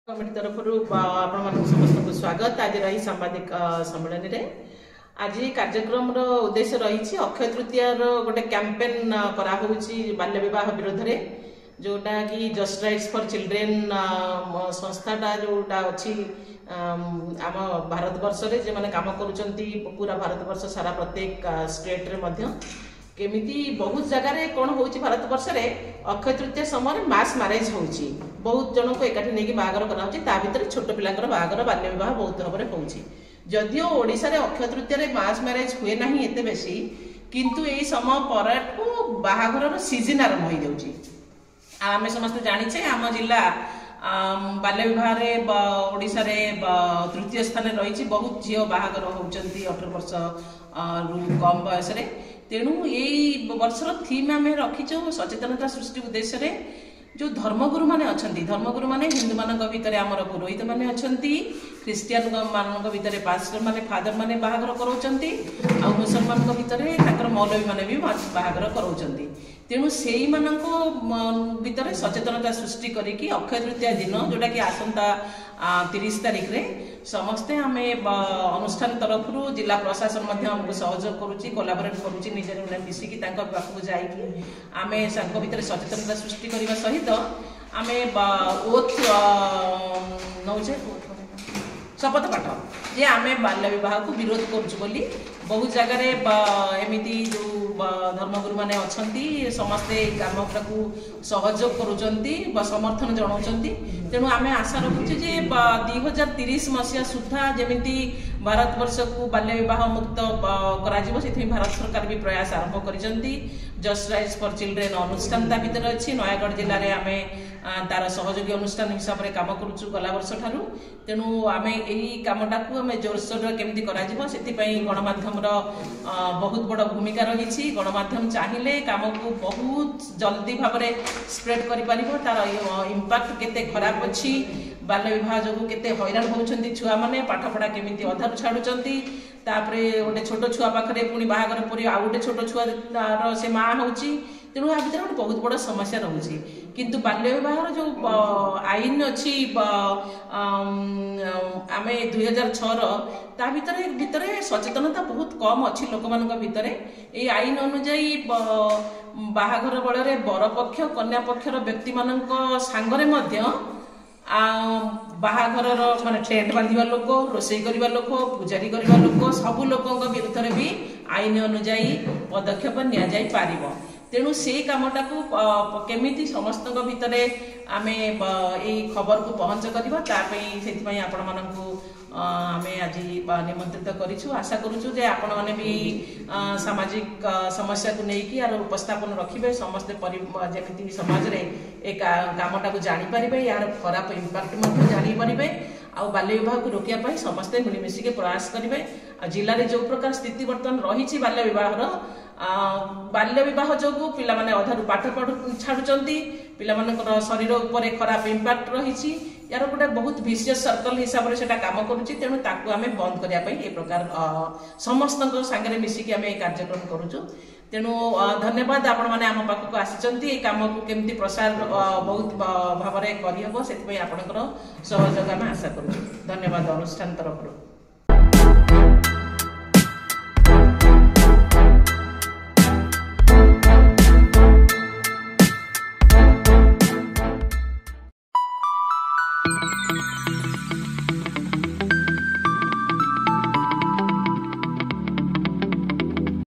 Committee तरफ समस्त को स्वागत। आज रही सांबादिक सम्मेलन रे आज कार्यक्रम उद्देश्य रही अक्षय तृतीया गोटे कैंपेन करा बाल्य विवाह विरोध रे जोटा कि जस्ट राइट्स फॉर चिल्ड्रेन संस्थाटा जोटा अच्छी आम भारत वर्ष रे जे माने काम करूचंती पूरा भारत वर्ष सारा प्रत्येक स्टेट रे मध्य केमिति बहुत जगह कौन हो भारत वर्ष रे अक्षय तृतीया समय मास मैरेज हो बहुत जन को एकाठी नहीं बाहागर कर छोट पिलांकर बाहागर बाल्य विवाह बहुत भाव में होची। जदिओ ओडिशा रे अक्षय तृतीया रे मास मैरेज हुए ना एते बेसी किंतु यही समय पर बाहागर सीजन आरंभ हो जाउची। आमे समस्त जानिछे आम जिला बाल्य विवाह ओडिशा रे तृतीय स्थान रही बहुत झील बाहागर होउचंती 18 वर्ष कम बयस रे। तेणु यही वर्षर थीम आम रखीचु सचेतनता सृष्टि उद्देश्य रे जो धर्मगुरु माने अछंती धर्मगुरु माने हिंदू मान भितर आमर पुरोहित माने अछंती ख्रिस्टियन मान भितर पास्टर माने फादर माने बाहागर कराउचंती आ मुसलमान भितर ताकर मौलवी माने भी बाहागर कराउचंती। तेणु से भितर सचेतनता सृष्टि करिकी अक्षय तृतीया दिन जोटा कि आसंता 30 तारिख रे समस्ते आम अनुष्ठान तरफ जिला प्रशासन हमको सहयोग करुच्ची कोलाबोरेट करुच्ची निजे मिसिकी पाखक जाइए आम भितर सचेतनता सृष्टि करने सहित आम ओथ नौचे शपथ पाठ जे आम बाल्य विवाह को विरोध करुँ बहुत जगार एमती जो धर्मगुरु माने अछंती समस्ते काम को सहयोग करुँच समर्थन जनाउछंती। तेणु आम आशा रखुचे जे 2030 मसीहा सुधा जमी भारत वर्ष को बाल्य विवाह मुक्त कर भारत सरकार भी प्रयास आरंभ करिसंती। जस्ट राइट्स फॉर चिल्ड्रेन अनुष्ठान ता भीतर अच्छी नयागढ़ जिले में आम तार सहयोगी अनुष्ठान हिसाब से कम करुचु गला वर्ष ठारू। तेणु आम यही कामटा को आम जोरसोर केमती करा से गणमाध्यम बहुत बड़ भूमिका रही। गणमाध्यम चाहिए कम को बहुत जल्दी भाव में स्प्रेड कर तार इम्पैक्ट केते खराब अच्छी बाल्य विवाह जो केते हैरान होउछंती छुआ माने पाठ पढ़ा केमिति अधारू छाड़ुचंती तापरे गोटे छोट छुआ पाखरे पुणी बाहागर परी आ गोटे छोट छुआ से माँ होउची। तेणु आ भीतर बहुत बड़ समस्या रहुची। किंतु बाल्य विवाह जो आईन अच्छी आम 2006 ता भीतर सचेतनता बहुत कम अच्छी लोक मान भितर ये आईन अनुजाई बाहागर बल बर पक्ष कन्या पक्षर व्यक्ति मान सांगरे बाहागर माने टेंट बांधिबा लोक रोसई करबा लोक पूजारी करबा लोक सबु लोकों विरुद्ध में भी आईन अनुजाई पदक्षेप निया जाई पारिबो। तेणु से कामटा को केमिति समस्त भितर आम ये खबर को पहुँच करने आपण मानू आम आज निमंत्रित करूँ। आशा करूँ जे आपण मैंने भी सामाजिक समस्या को लेकिन यार उपस्थापन रखिए समस्ते जमी समाज रे एक कामटा को जानीपर यार खराब इम्पैक्ट जानीपर आउ बाल्य विवाह को रोकने समस्ते मिलमिशिके प्रयास करेंगे। जिले में जो प्रकार स्थिति बर्तमान रही बाल्य विवाह जो पिला माने अधारू पाठ पढ़ छाड़ुचंती पिला मानकर शरीर उपर खराब इम्पैक्ट रही यार गोटे बहुत विशियस सर्कल हिसाब से काम करुच्ची। तेणु ताकू आम बंद करने ए प्रकार समस्त सांगे मिसिकी आम कार्यक्रम करुचु। तेणु धन्यवाद आपण मैंने आम पाखक आसी काम को केमती प्रसार बहुत भाव में करहब से आपणकर सहयोग आम आशा करुचु। धन्यवाद अनुष्ठान तरफ।